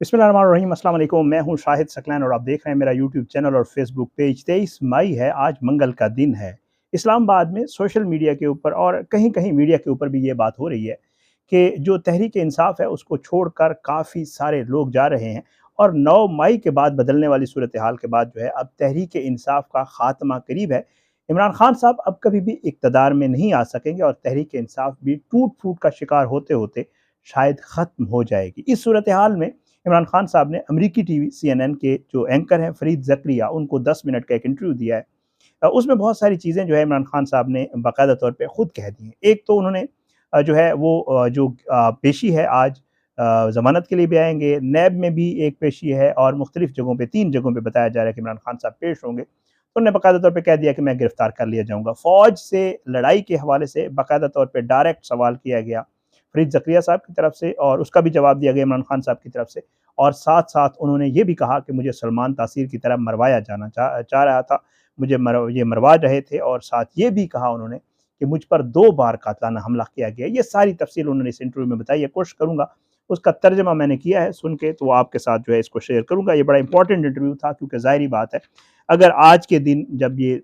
बिस्मिल्लाहिर्रहमानिर्रहीम, अस्सलाम वालेकुम। मैं हूं शाहिद सकलैन और आप देख रहे हैं मेरा यूट्यूब चैनल और फेसबुक पेज। 23 मई है, आज मंगल का दिन है। इस्लामाबाद में सोशल मीडिया के ऊपर और कहीं कहीं मीडिया के ऊपर भी ये बात हो रही है कि जो तहरीक इंसाफ है उसको छोड़कर काफ़ी सारे लोग जा रहे हैं और 9 मई के बाद बदलने वाली सूरत हाल के बाद जो है अब तहरीक इंसाफ का खात्मा करीब है। इमरान खान साहब अब कभी भी इक़्तिदार में नहीं आ सकेंगे और तहरीक इंसाफ भी टूट फूट का शिकार होते होते शायद ख़त्म हो जाएगी। इस सूरत हाल में इमरान खान साहब ने अमेरिकी टीवी CNN के जो एंकर हैं फरीद ज़करिया, उनको 10 मिनट का एक इंटरव्यू दिया है। उसमें बहुत सारी चीज़ें जो है इमरान खान साहब ने बाकायदा तौर पे ख़ुद कह दी हैं। एक तो उन्होंने जो है वो जो पेशी है आज ज़मानत के लिए भी आएँगे, नैब में भी एक पेशी है और मुख्तलिफ़ जगहों पे 3 जगहों पे बताया जा रहा है कि इमरान खान साहब पेश होंगे। तो उन्होंने बाकायदा तौर पे कह दिया कि मैं गिरफ़्तार कर लिया जाऊँगा। फ़ौज से लड़ाई के हवाले से बाकायदा तौर पे डायरेक्ट सवाल किया गया फरीद ज़करिया साहब की तरफ से और उसका भी जवाब दिया गया इमरान खान साहब की तरफ से। और साथ-साथ उन्होंने ये भी कहा कि मुझे सलमान तासीर की तरह मरवाया जाना चाह रहा था, मुझे ये मरवा रहे थे और साथ ये भी कहा उन्होंने कि मुझ पर 2 बार कातलाना हमला किया गया। ये सारी तफ़सील उन्होंने इस इंटरव्यू में बताई है। कोशिश करूँगा उसका तर्जुमा मैंने किया है सुन के, तो वो आपके साथ जो है इसको शेयर करूँगा। ये बड़ा इंपॉर्टेंट इंटरव्यू था क्योंकि ज़ाहिर-सी बात है अगर आज के दिन जब ये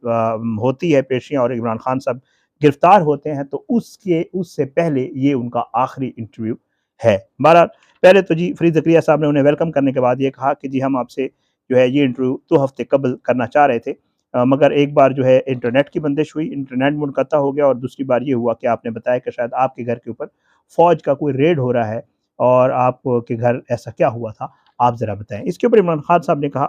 होती है पेशियाँ और इमरान खान साहब गिरफ़्तार होते हैं तो उससे पहले ये उनका आखिरी इंटरव्यू है। बहरहाल पहले तो जी फरीद ज़करिया साहब ने उन्हें वेलकम करने के बाद ये कहा कि जी हम आपसे जो है ये इंटरव्यू 2 हफ़्ते कबल करना चाह रहे थे, मगर एक बार जो है इंटरनेट की बंदिश हुई, इंटरनेट मुनक़ता हो गया और दूसरी बार ये हुआ कि आपने बताया कि शायद आपके घर के ऊपर फ़ौज का कोई रेड हो रहा है और आपके घर ऐसा क्या हुआ था, आप ज़रा बताएँ। इसके ऊपर इमरान खान साहब ने कहा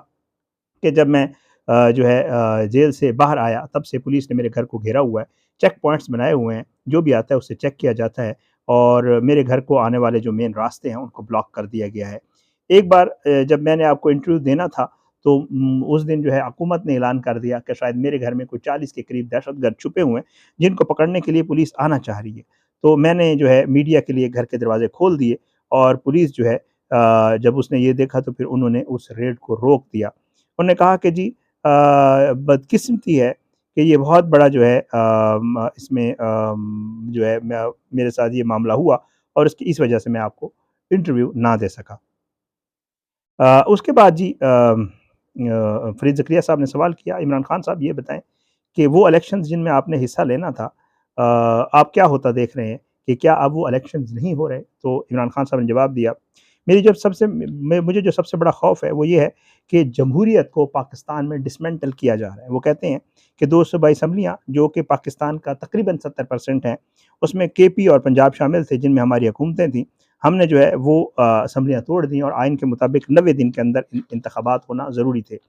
कि जब मैं जो है जेल से बाहर आया तब से पुलिस ने मेरे घर को घेरा हुआ है, चेक पॉइंट्स बनाए हुए हैं, जो भी आता है उससे चेक किया जाता है और मेरे घर को आने वाले जो मेन रास्ते हैं उनको ब्लॉक कर दिया गया है। एक बार जब मैंने आपको इंटरव्यू देना था तो उस दिन जो है हुकूमत ने ऐलान कर दिया कि शायद मेरे घर में कोई 40 के करीब दहशतगर्द छुपे हुए हैं, जिनको पकड़ने के लिए पुलिस आना चाह रही है। तो मैंने जो है मीडिया के लिए घर के दरवाज़े खोल दिए और पुलिस जो है जब उसने ये देखा तो फिर उन्होंने उस रेड को रोक दिया। उन्होंने कहा कि जी बदकिस्मती है कि ये बहुत बड़ा जो है इसमें जो है मेरे साथ ये मामला हुआ और इस वजह से मैं आपको इंटरव्यू ना दे सका। उसके बाद जी फरीद ज़करिया साहब ने सवाल किया, इमरान खान साहब ये बताएँ कि वो इलेक्शंस जिनमें आपने हिस्सा लेना था, आप क्या होता देख रहे हैं कि क्या अब वो इलेक्शंस नहीं हो रहे? तो इमरान खान साहब ने जवाब दिया, मुझे जो सबसे बड़ा खौफ है वो ये है कि जमहूरियत को पाकिस्तान में डिसमेंटल किया जा रहा है। वो कहते हैं कि 2 सूबाई असम्बलियाँ जो कि पाकिस्तान का तकरीबन 70% हैं, उसमें KP और पंजाब शामिल थे जिनमें हमारी हुकूमतें थीं। हमने जो है वो असम्बलियाँ तोड़ दी और आइन के मुताबिक 90 दिन के अंदर इंतखाबात होना ज़रूरी थे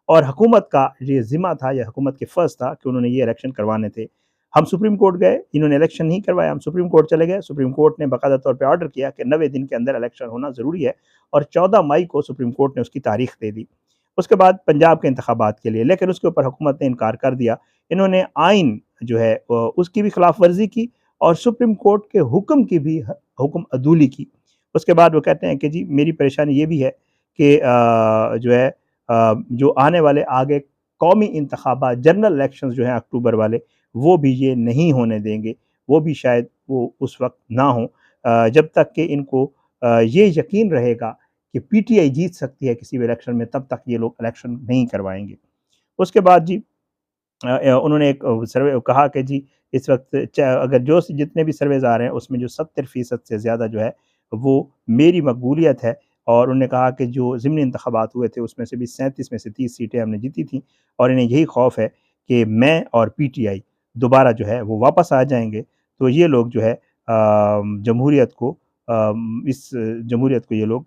और हुकूमत का ये ज़िम्मा था या हुकूमत के फ़र्ज़ था कि उन्होंने ये इलेक्शन करवाने थे। हम सुप्रीम कोर्ट गए, इन्होंने इलेक्शन नहीं करवाया, हम सुप्रीम कोर्ट चले गए, सुप्रीम कोर्ट ने बाकायदा तौर पे ऑर्डर किया कि 90 दिन के अंदर इलेक्शन होना ज़रूरी है और 14 मई को सुप्रीम कोर्ट ने उसकी तारीख़ दे दी। उसके बाद पंजाब के इंतखाबात के लिए, लेकिन उसके ऊपर हुकूमत ने इनकार कर दिया। इन्होंने आइन जो है उसकी भी खिलाफ वर्जी की और सुप्रीम कोर्ट के हुक्म की भी हुक्म अदूली की। उसके बाद वो कहते हैं कि जी मेरी परेशानी ये भी है कि जो है जो आने वाले आगे कौमी इंतखाबात जनरल इलेक्शंस जो हैं अक्टूबर वाले, वो भी ये नहीं होने देंगे, वो भी शायद वो उस वक़्त ना हों जब तक कि इनको ये यकीन रहेगा कि PTI जीत सकती है किसी भी इलेक्शन में, तब तक ये लोग इलेक्शन नहीं करवाएँगे। उसके बाद जी उन्होंने एक सर्वे कहा कि जी इस वक़्त अगर जो जितने भी सर्वेज़ आ रहे हैं उसमें जो 70% से ज़्यादा जो है वो मेरी मकबूलियत है और उन्होंने कहा कि जो ज़िमनी इंतखाबात हुए थे उसमें से भी 37 में से 30 सीटें हमने जीती थी और इन्हें यही खौफ है कि मैं और PTI दोबारा जो है वो वापस आ जाएँगे। तो ये लोग जो है जमहूरियत को इस जमहूरियत को ये लोग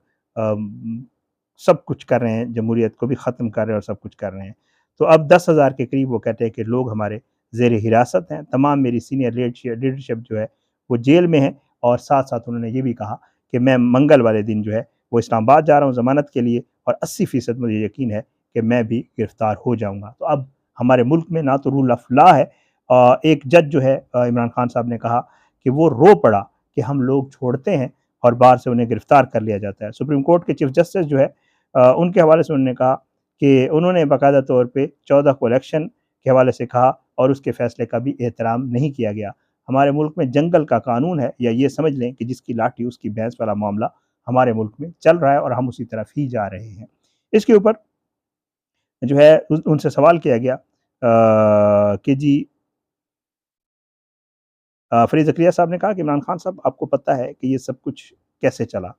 सब कुछ कर रहे हैं, जमहूरियत को भी ख़त्म कर रहे हैं और सब कुछ कर रहे हैं। तो अब 10,000 के करीब वो कहते हैं कि लोग हमारे ज़ेर हिरासत हैं। तमाम मेरी सीनियर लीडरशिप जो है वो जेल में है और साथ-साथ उन्होंने ये भी कहा कि मैं मंगल वाले दिन जो है वो इस्लामाबाद जा रहा हूँ ज़मानत के लिए और 80% मुझे यकीन है कि मैं भी गिरफ़्तार हो जाऊँगा। तो अब हमारे मुल्क में ना तो रूल ऑफ लॉ है, एक जज जो है इमरान खान साहब ने कहा कि वो रो पड़ा कि हम लोग छोड़ते हैं और बाहर से उन्हें गिरफ़्तार कर लिया जाता है। सुप्रीम कोर्ट के चीफ जस्टिस जो है उनके हवाले से उन्होंने कहा कि उन्होंने बाकायदा तौर पे 14 को इलेक्शन के हवाले से कहा और उसके फ़ैसले का भी एहतराम नहीं किया गया। हमारे मुल्क में जंगल का कानून है या ये समझ लें कि जिसकी लाठी उसकी भैंस वाला मामला हमारे मुल्क में चल रहा है और हम उसी तरफ ही जा रहे हैं। इसके ऊपर जो है उनसे सवाल किया गया कि जी फरीद ज़करिया साहब ने कहा कि इमरान खान साहब, आपको पता है कि ये सब कुछ कैसे चला?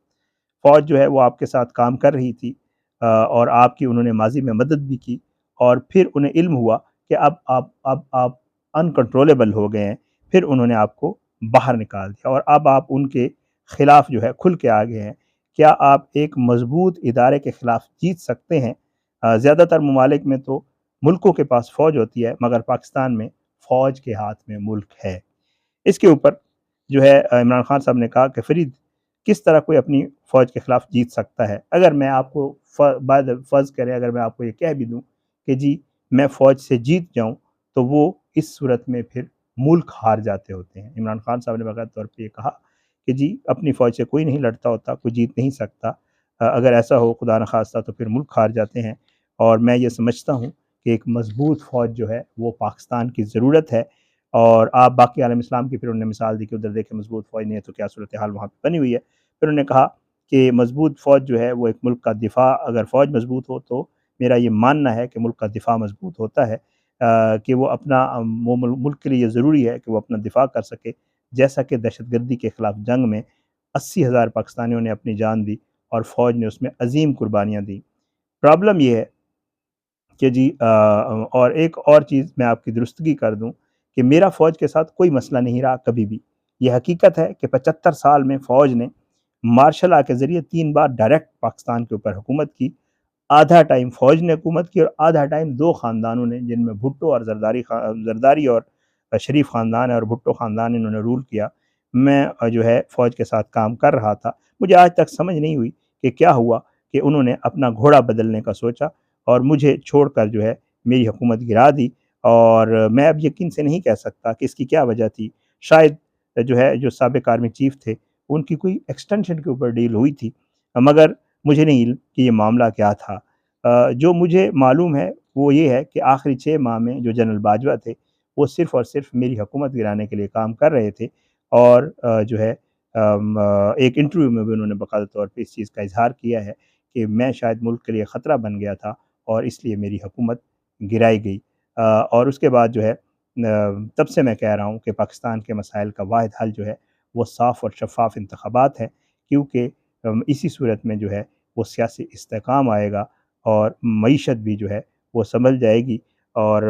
फ़ौज जो है वो आपके साथ काम कर रही थी और आपकी उन्होंने माज़ी में मदद भी की, और फिर उन्हें इल्म हुआ कि अब आप अनकंट्रोलेबल हो गए हैं, फिर उन्होंने आपको बाहर निकाल दिया और अब आप उनके ख़िलाफ़ जो है खुल के आ गए हैं। क्या आप एक मज़बूत इदारे के ख़िलाफ़ जीत सकते हैं? ज़्यादातर ममालिक में तो मुल्कों के पास फ़ौज होती है, मगर पाकिस्तान में फ़ौज के हाथ में मुल्क है। इसके ऊपर जो है इमरान खान साहब ने कहा कि फ़रीद, किस तरह कोई अपनी फ़ौज के ख़िलाफ़ जीत सकता है? अगर मैं आपको फ़र्ज़ करें, अगर मैं आपको ये कह भी दूँ कि जी मैं फ़ौज से जीत जाऊँ, तो वो इस सूरत में फिर मुल्क हार जाते होते हैं। इमरान खान साहब ने बाकायदा तौर पे ये कहा कि जी अपनी फ़ौज से कोई नहीं लड़ता होता, कोई जीत नहीं सकता। अगर ऐसा हो खुदा न ख़ास्ता तो फिर मुल्क हार जाते हैं, और मैं ये समझता हूँ कि एक मज़बूत फ़ौज जो है वो पाकिस्तान की ज़रूरत है। और आप बाकी आलम इस्लाम की फिर उन्होंने मिसाल दी कि उधर देखें मज़बूत फ़ौज नहीं है तो क्या सूरत हाल वहाँ पे बनी हुई है। फिर उन्होंने कहा कि मज़बूत फ़ौज जो है वो एक मुल्क का दिफ़ा, अगर फ़ौज मज़बूत हो तो मेरा ये मानना है कि मुल्क का दिफ़ा मज़बूत होता है, कि वो अपना वो मुल्क के लिए ज़रूरी है कि वो अपना दिफ़ा कर सके। जैसा कि दहशतगर्दी के ख़िलाफ़ जंग में 80,000 पाकिस्तानियों ने अपनी जान दी और फ़ौज ने उसमें अज़ीम कुर्बानियाँ दी। प्रॉब्लम ये है कि जी और एक और चीज़ मैं आपकी दुरुस्तगी कर दूँ कि मेरा फ़ौज के साथ कोई मसला नहीं रहा कभी भी। ये हकीकत है कि 75 साल में फ़ौज ने मार्शल लॉ के ज़रिए 3 बार डायरेक्ट पाकिस्तान के ऊपर हुकूमत की। आधा टाइम फ़ौज ने हुकूमत की और आधा टाइम 2 ख़ानदानों ने, जिनमें भुट्टो और ज़रदारी और शरीफ ख़ानदान है और भुट्टो ख़ानदान, इन्होंने रूल किया। मैं जो है फ़ौज के साथ काम कर रहा था। मुझे आज तक समझ नहीं हुई कि क्या हुआ कि उन्होंने अपना घोड़ा बदलने का सोचा और मुझे छोड़कर जो है मेरी हुकूमत गिरा दी, और मैं अब यकीन से नहीं कह सकता कि इसकी क्या वजह थी। शायद जो है जो साबिक़ आर्मी चीफ़ थे, उनकी कोई एक्सटेंशन के ऊपर डील हुई थी, मगर मुझे नहीं इल्म कि ये मामला क्या था। जो मुझे मालूम है वो ये है कि आखिरी 6 माह में जो जनरल बाजवा थे, वो सिर्फ़ और सिर्फ़ मेरी हुकूमत गिराने के लिए काम कर रहे थे, और जो है एक इंटरव्यू में भी उन्होंने बाकायदा तौर पे इस चीज़ का इज़हार किया है कि मैं शायद मुल्क के लिए ख़तरा बन गया था और इसलिए मेरी हुकूमत गिराई गई। और उसके बाद जो है तब से मैं कह रहा हूँ कि पाकिस्तान के मसाइल का वाहिद हल जो है वो साफ़ और शफ़ाफ़ इंतख़ाबात हैं, क्योंकि इसी सूरत में जो है वो सियासी इस्तेहकाम आएगा और मईशत भी जो है वो संभल जाएगी। और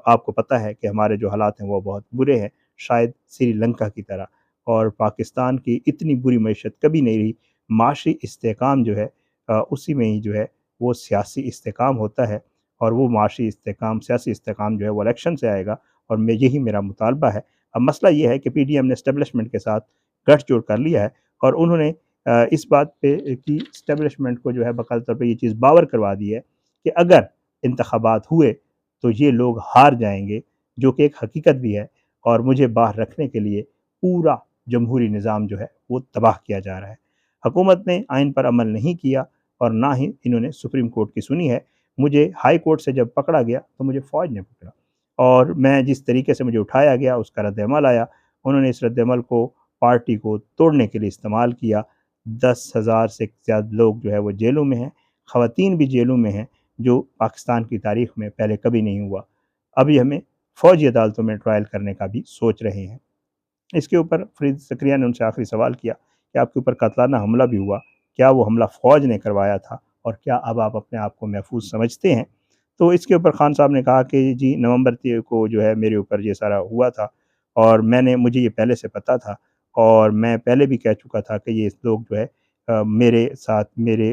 आपको पता है कि हमारे जो हालात हैं वो बहुत बुरे हैं, शायद श्रीलंका की तरह, और पाकिस्तान की इतनी बुरी मईशत कभी नहीं रही। माशी इस्तेहकाम जो है उसी में ही जो है वो सियासी इस्तेहकाम होता है, और वो माशी इस्तेहकाम, सियासी इस्तेहकाम जो है वो इलेक्शन से आएगा, और मैं यही मेरा मुतालबा है। अब मसला ये है कि पीडीएम ने एस्टेब्लिशमेंट के साथ गठजोड़ कर लिया है, और उन्होंने इस बात पे कि एस्टेब्लिशमेंट को जो है बाकायदा तौर पे ये चीज़ बावर करवा दी है कि अगर इंतखाबात हुए तो ये लोग हार जाएँगे, जो कि एक हकीकत भी है, और मुझे बाहर रखने के लिए पूरा जमहूरी निज़ाम जो है वो तबाह किया जा रहा है। हुकूमत ने आइन पर अमल नहीं किया और ना ही इन्होंने सुप्रीम कोर्ट की सुनी है। मुझे हाई कोर्ट से जब पकड़ा गया तो मुझे फ़ौज ने पकड़ा, और मैं जिस तरीके से मुझे उठाया गया उसका रद्द-ए-अमल आया। उन्होंने इस रद्द-ए-अमल को पार्टी को तोड़ने के लिए इस्तेमाल किया। 10,000 से ज़्यादा लोग जो है वो जेलों में हैं, ख़वातीन भी जेलों में हैं, जो पाकिस्तान की तारीख़ में पहले कभी नहीं हुआ। अभी हमें फ़ौजी अदालतों में ट्रायल करने का भी सोच रहे हैं। इसके ऊपर फ़रीद ज़करिया ने उनसे आखिरी सवाल किया कि आपके ऊपर कातलाना हमला भी हुआ, क्या वो हमला फ़ौज ने करवाया था और क्या अब आप अपने आप को महफूज़ समझते हैं? तो इसके ऊपर खान साहब ने कहा कि जी नवंबर को जो है मेरे ऊपर ये सारा हुआ था, और मुझे ये पहले से पता था, और मैं पहले भी कह चुका था कि ये लोग जो है मेरे साथ मेरे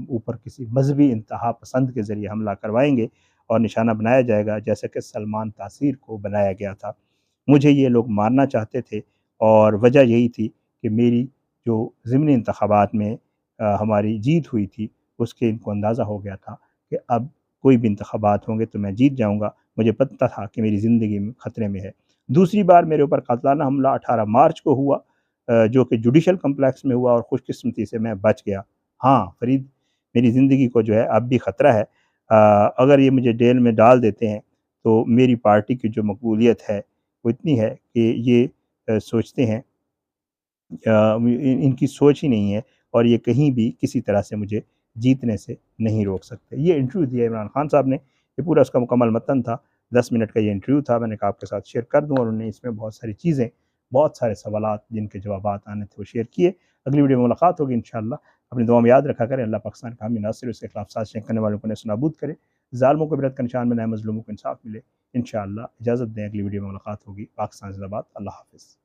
ऊपर किसी मज़हबी इंतहा पसंद के ज़रिए हमला करवाएँगे और निशाना बनाया जाएगा, जैसे कि सलमान तासीर को बनाया गया था। मुझे ये लोग मारना चाहते थे, और वजह यही थी कि मेरी जो ज़िमनी इंतखाबात में हमारी जीत हुई थी, उसके इनको अंदाज़ा हो गया था कि अब कोई भी इंतखाबात होंगे तो मैं जीत जाऊँगा। मुझे पता था कि मेरी ज़िंदगी में ख़तरे में है। दूसरी बार मेरे ऊपर कातलाना हमला 18 मार्च को हुआ, जो कि जुडिशल कम्प्लेक्स में हुआ, और खुशकिस्मती से मैं बच गया। हाँ, फ़रीद, मेरी ज़िंदगी को जो है अब भी ख़तरा है। अगर ये मुझे जेल में डाल देते हैं तो मेरी पार्टी की जो मकबूलियत है वो इतनी है कि ये सोचते हैं, इनकी सोच ही नहीं है, اور یہ کہیں بھی کسی طرح سے مجھے جیتنے سے نہیں روک سکتے۔ یہ انٹرویو دیا عمران خان صاحب نے، یہ پورا اس کا مکمل متن تھا، 10 منٹ کا یہ انٹرویو تھا، میں نے کہا آپ کے ساتھ شیئر کر دوں، اور انہوں نے اس میں بہت ساری چیزیں، بہت سارے سوالات جن کے جوابات آنے تھے وہ شیئر کیے۔ اگلی ویڈیو میں ملاقات ہوگی انشاءاللہ، اپنی دعا میں یاد رکھا کریں، اللہ پاکستان کا حامی ناصر، اس کے خلاف سازشیں کرنے والوں کو نیست و نابود کرے، ظالموں کو عبرت کا نشان بنائے، مظلوموں کو انصاف ملے انشاءاللہ۔ اجازت دیں، اگلی ویڈیو میں ملاقات ہوگی۔ پاکستان زندہ باد، اللہ حافظ۔